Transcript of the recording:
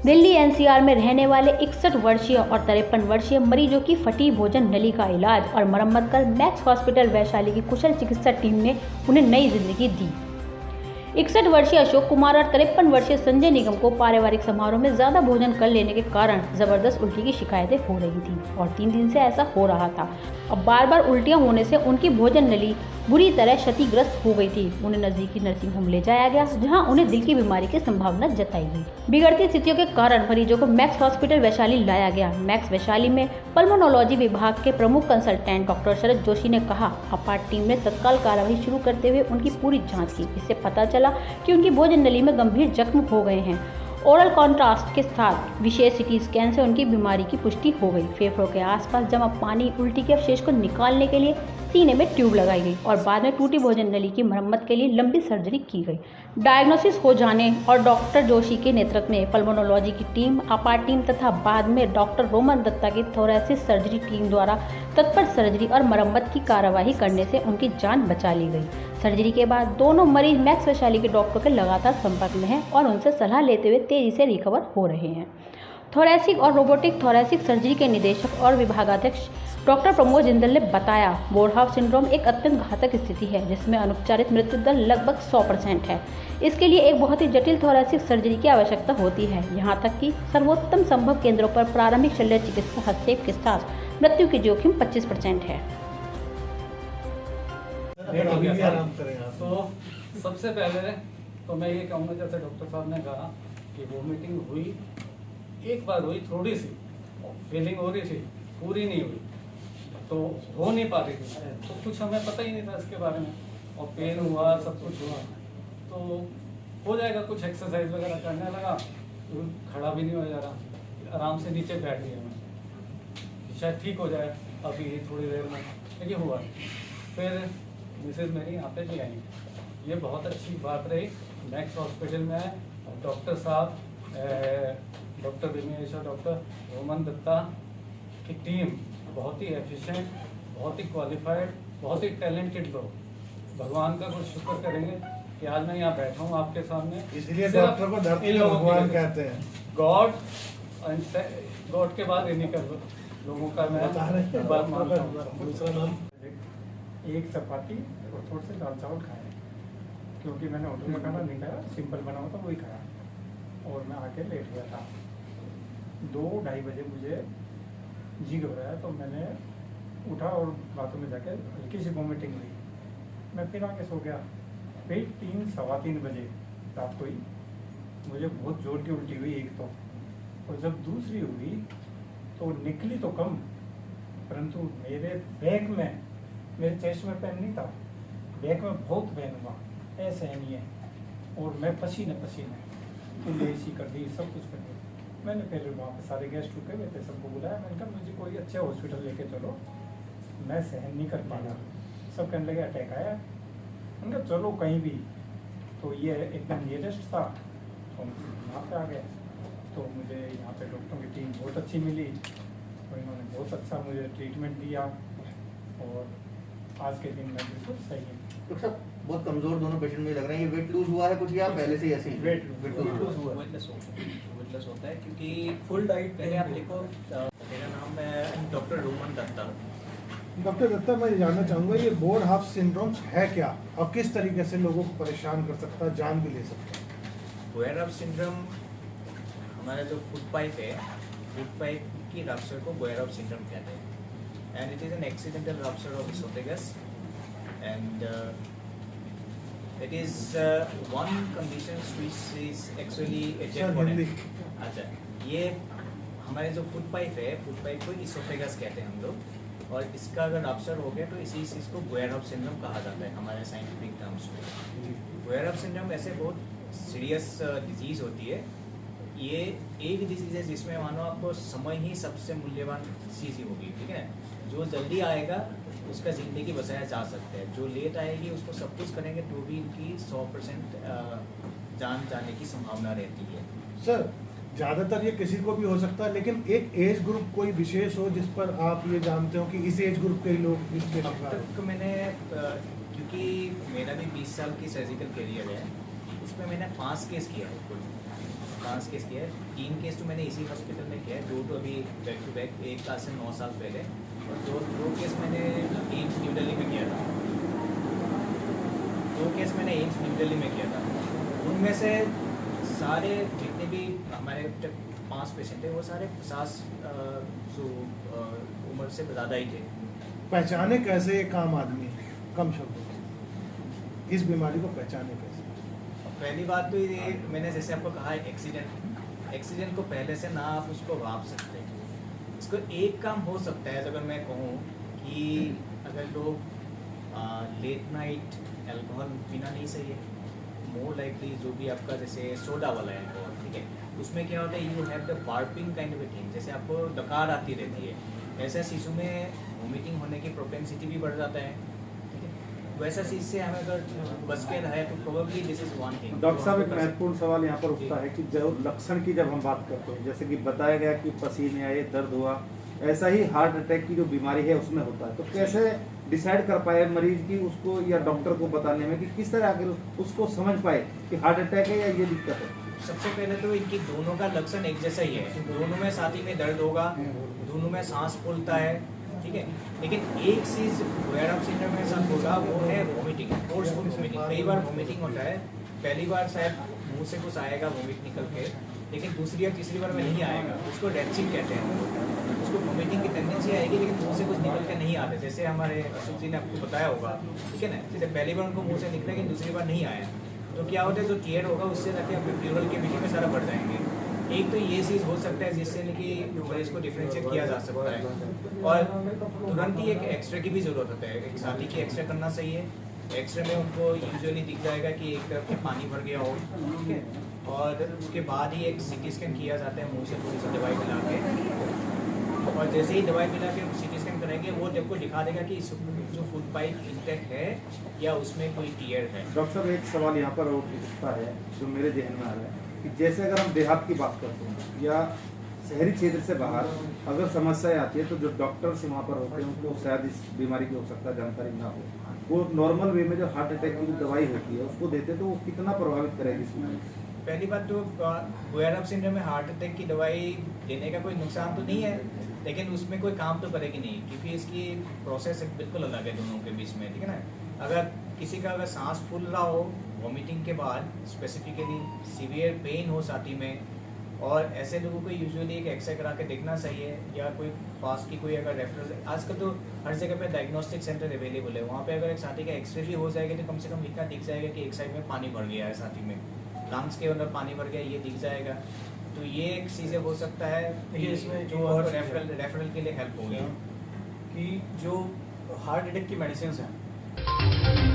Delhi NCR में रहने वाले 61 वर्षीय और 53 वर्षीय मरीजों की फटी भोजन नली का इलाज और मरम्मत कर मैक्स हॉस्पिटल वैशाली की कुशल चिकित्सा टीम ने उन्हें नई जिंदगी दी। 61 वर्षीय अशोक कुमार और 53 वर्षीय संजय निगम को पारिवारिक समारोह में ज्यादा भोजन कर लेने के कारण जबरदस्त उल्टी की शिकायतें हो रही थी और 3 दिन से ऐसा हो रहा था। अब बार बार उल्टियां होने से उनकी भोजन नली बुरी तरह क्षतिग्रस्त हो गई थी। उन्हें नजदीकी नर्सिंग होम ले जाया गया, जहां उन्हें दिल की बीमारी की संभावना जताई गई। बिगड़ती स्थितियों के कारण मरीजों को मैक्स हॉस्पिटल वैशाली लाया गया। मैक्स वैशाली में पल्मोनोलॉजी विभाग के प्रमुख कंसल्टेंट डॉक्टर शरद जोशी ने कहा, आपात टीम ने तत्काल कार्रवाई शुरू करते हुए उनकी पूरी जाँच की। इससे पता चला कि उनकी भोजन नली में गंभीर जख्म हो गए हैं। ओरल कॉन्ट्रास्ट के साथ विशेष सिटी स्कैन से उनकी बीमारी की पुष्टि हो गई। फेफड़ों के आसपास जमा पानी उल्टी के अवशेष को निकालने के लिए सीने में ट्यूब लगाई गई और बाद में टूटी भोजन नली की मरम्मत के लिए लंबी सर्जरी की गई। डायग्नोसिस हो जाने और डॉक्टर जोशी के नेतृत्व में पल्मोनोलॉजी की टीम, आपात टीम तथा बाद में डॉक्टर रोमन दत्ता की थोरेसिस सर्जरी टीम द्वारा तत्पर सर्जरी और मरम्मत की कार्यवाही करने से उनकी जान बचा ली गई। सर्जरी के बाद दोनों मरीज मैक्स वैशाली के डॉक्टर के लगातार संपर्क में हैं और उनसे सलाह लेते हुए तेजी से रिकवर हो रहे हैं। थोरेसिक और रोबोटिक थोरेसिक सर्जरी के निदेशक और विभागाध्यक्ष डॉक्टर प्रमोद जिंदल ने बताया, बोरहाफ सिंड्रोम एक अत्यंत घातक स्थिति है जिसमें अनुपचारित मृत्यु दर लगभग 100% है। इसके लिए एक बहुत ही जटिल थोरेसिक सर्जरी की आवश्यकता होती है। यहाँ तक कि सर्वोत्तम संभव केंद्रों पर प्रारंभिक शल्य चिकित्सा हस्तक्षेप के साथ मृत्यु की जोखिम 25% है। तो सबसे पहले तो मैं ये कहूँगा, जैसे डॉक्टर साहब ने कहा कि वोमिटिंग हुई, एक बार हुई, थोड़ी सी फीलिंग हो रही थी, पूरी नहीं हुई, तो हो नहीं पा रही थी, तो कुछ हमें पता ही नहीं था इसके बारे में, और पेन हुआ, सब कुछ हुआ, तो हो जाएगा। कुछ एक्सरसाइज वगैरह करने लगा तो खड़ा भी नहीं हो जा रहा, आराम से नीचे बैठ गया मैं, शायद ठीक हो जाए अभी थोड़ी देर में, लेकिन हुआ। फिर मिसेज मेरी यहाँ पे भी आई, ये बहुत अच्छी बात रही। मैक्स हॉस्पिटल में डॉक्टर साहब, डॉक्टर विमेश और डॉक्टर रोमन दत्ता की टीम बहुत ही एफिशिएंट, बहुत ही क्वालिफाइड, बहुत ही टैलेंटेड लोग। भगवान का कुछ शुक्र करेंगे कि आज मैं यहाँ बैठा हूँ आपके सामने। इसलिए डॉक्टर को धरती में भगवान कहते हैं। गॉड के बाद इन्हीं का लोगों का मैं बात मानता हूँ। दूसरा नाम एक चपाती और थोड़े से दाल चावल खाए, क्योंकि मैंने होटल में खाना नहीं खाया, सिंपल बना हुआ था वही खाया और मैं आके लेट गया था। 2-2:30 बजे मुझे जी घबराया, तो मैंने उठा और बाथरूम में जाके हल्की सी वॉमिटिंग हुई, मैं फिर आके सो गया। फिर 3-3:15 बजे रात को ही मुझे बहुत जोर की उल्टी हुई एक तो, और जब दूसरी हुई तो निकली तो कम, परंतु मेरे बैक में, मेरे चेस्ट में पेन नहीं था, बैक में बहुत पेन हुआ, ऐसे नहीं है, और मैं पसीने पसीने एसी कर दी, सब कुछ कर दी। मैंने फिर वहाँ पे सारे गेस्ट रुके हुए थे, सबको बुलाया, मैंने कहा मुझे कोई अच्छे हॉस्पिटल लेके चलो, मैं सहन नहीं कर पाया। सब कहने लगे अटैक आया, मैंने कहा चलो कहीं भी, तो ये एकदम नियरेस्ट था, तो हम यहाँ पे आ गए। तो मुझे यहाँ पे डॉक्टरों की टीम बहुत अच्छी मिली, और इन्होंने बहुत अच्छा मुझे ट्रीटमेंट दिया, और आज के दिन में बिल्कुल सही है। डॉक्टर साहब बहुत कमजोर दोनों पेशेंट में लग रहे हैं, ये वेट लूज हुआ है कुछ या पहले से ही ऐसे ही वेट लूज हुआ है? वेटलेस होता है क्योंकि फुल डाइट पहले आप देखो। मेरा नाम है डॉक्टर रोमन दत्ता। डॉक्टर दत्ता, मैं जानना चाहूँगा ये बोरहाफ सिंड्रोम है क्या और किस तरीके से लोगों को परेशान कर सकता है, जान भी ले सकता है? बोरहाफ सिंड्रोम हमारा जो फूड पाइप है, फूड पाइप की रप्चर को बोरहाफ सिंड्रोम कहते हैं, and it is an accidental rupture of oesophagus, and it is one condition which is actually अच्छा, ये हमारे जो फूड पाइप है, फूड पाइप को इसोफेगस कहते हैं हम लोग, और इसका अगर रप्चर हो गया तो इसी चीज़ को बोरहाफ सिंड्रोम कहा जाता है हमारे साइंटिफिक टर्म्स में। बोरहाफ सिंड्रोम ऐसे बहुत सीरियस डिजीज़ होती है। ये एक डिजीज़ है जिसमें मानो आपको समय ही सबसे मूल्यवान चीज़ ही होगी, ठीक है। जो जल्दी आएगा उसका ज़िंदगी बचाया जा सकता है, जो लेट आएगी उसको सब कुछ करेंगे तो भी इनकी 100% जान जाने की संभावना रहती है। सर, ज़्यादातर ये किसी को भी हो सकता है, लेकिन एक एज ग्रुप कोई विशेष हो जिस पर आप ये जानते हो कि इस एज ग्रुप के लोग इसके अब तक मैंने, क्योंकि मेरा भी 20 साल की सर्जिकल करियर है, इसमें मैंने 5 केस किया है कुल। एडवांस केस किया है। 3 केस तो मैंने इसी हॉस्पिटल में किया है, 2 तो अभी बैक टू बैक, एक आज से 9 साल पहले, और 2 केस मैंने एम्स न्यू दिल्ली में किया था। 2 केस मैंने एम्स न्यू दिल्ली में किया था। उनमें से सारे जितने भी हमारे 5 पेशेंट थे वो सारे 50 उम्र से ज़्यादा ही थे। पहचाने कैसे एक आम आदमी, कम शब्दों में इस बीमारी को पहचाने कैसे? पहली बात तो ये, मैंने जैसे आपको कहा है, एक्सीडेंट को पहले से ना आप उसको भाप सकते। इसको एक काम हो सकता है, अगर मैं कहूँ कि अगर लोग लेट नाइट अल्कोहल पीना नहीं सही है, मोर लाइकली जो भी आपका जैसे सोडा वाला अल्कोहल, ठीक है, उसमें क्या होता है, you have the burping kind of thing, जैसे आपको डकार आती रहती है, ऐसा चीज़ों में वोमिटिंग होने की प्रोपेंसिटी भी बढ़ जाता है, ठीक है। वैसा चीज़ से हमें अगर बच के रहे तो probably this is one thing. Doctor साहब, एक महत्वपूर्ण सवाल यहाँ पर उठता है कि जो लक्षण की जब हम बात करते हैं, जैसे कि बताया गया कि पसीने आए, दर्द हुआ, ऐसा ही हार्ट अटैक की जो बीमारी है उसमें होता है, तो कैसे डिसाइड कर पाए मरीज की उसको या डॉक्टर को बताने में कि किस तरह आकर उसको समझ पाए कि हार्ट अटैक है या ये दिक्कत है? सबसे पहले तो इनकी दोनों का लक्षण एक जैसा ही है, दोनों में साथी में दर्द होगा, दोनों में सांस फूलता है, ठीक है, लेकिन एक चीज वेयर ऑफ सिंड्रोम के साथ होगा, वो है वोमिटिंग, फोर्सफुल वोमिटिंग। कई बार वोमिटिंग होता है, पहली बार शायद मुंह से कुछ आएगा वोमिट निकल के, लेकिन दूसरी या तीसरी बार में नहीं आएगा, उसको डेप्सिंग कहते हैं। उसको वोमिटिंग की टेंडेंसी आएगी लेकिन मुंह से कुछ निकल के नहीं आते, जैसे हमारे अशोक जी ने आपको बताया होगा, ठीक है ना, जैसे पहली बार उनको मुंह से निकले लेकिन दूसरी बार नहीं आया, तो क्या होता है, जो टीयर होगा उससे जाके आपके प्लूरल कैविटी में सारा बढ़ जाएंगे। एक तो ये चीज़ हो सकता है जिससे कि मरीज को डिफ्रेंशिएट किया जा सकता है, और तुरंत ही एक एक्सरे की भी ज़रूरत होता है, एक साथी की एक्सरे करना सही है। एक्सरे में उनको यूजुअली दिख जाएगा कि एक तरफ में पानी भर गया हो, ठीक है, और उसके बाद ही एक सीटी स्कैन किया जाता है मुंह से थोड़ी सी दवाई मिला के, और जैसे ही दवाई मिला के सीटी स्कैन करेंगे वो आपको दिखा देगा कि जो फूड पाइप इंटैक्ट है या उसमें कोई टीयर है। डॉक्टर साहब, एक सवाल यहाँ पर उठता है जो मेरे जहन में आ रहा है कि जैसे अगर हम देहात की बात करते हैं या शहरी क्षेत्र से बाहर अगर समस्याएं आती है, तो जो डॉक्टर्स वहाँ पर होते हैं उनको शायद इस बीमारी की हो सकता है जानकारी ना हो, वो नॉर्मल वे में जो हार्ट अटैक की दवाई होती है उसको देते हैं, तो वो कितना प्रभावित करेगी इस बीमारी से? पहली बात तो वेयर ऑफ सिंड्रोम में हार्ट अटैक की दवाई देने का कोई नुकसान तो नहीं है, लेकिन उसमें कोई काम तो करेगी नहीं, क्योंकि इसकी प्रोसेस बिल्कुल अलग है दोनों के बीच में, ठीक है ना। अगर किसी का अगर सांस फूल रहा हो वॉमिटिंग के बाद, स्पेसिफिकली सीवियर पेन हो साथी में, और ऐसे लोगों को यूजुअली एक एक्सरे करा के देखना चाहिए, या कोई पास की कोई अगर रेफरेंस, आजकल तो हर जगह पे डायग्नोस्टिक सेंटर अवेलेबल है, वहाँ पे अगर एक साथी का एक्सरे भी हो जाएगा तो कम से कम इतना दिख जाएगा कि एक साइड में पानी भर गया है साथी में, लंग्स के अंदर पानी भर गया, ये दिख जाएगा। तो ये एक चीज़ें हो सकता है देखिए, इसमें जो और रेफरल के लिए हेल्प होगी कि जो हार्ट अटैक की मेडिसिन हैं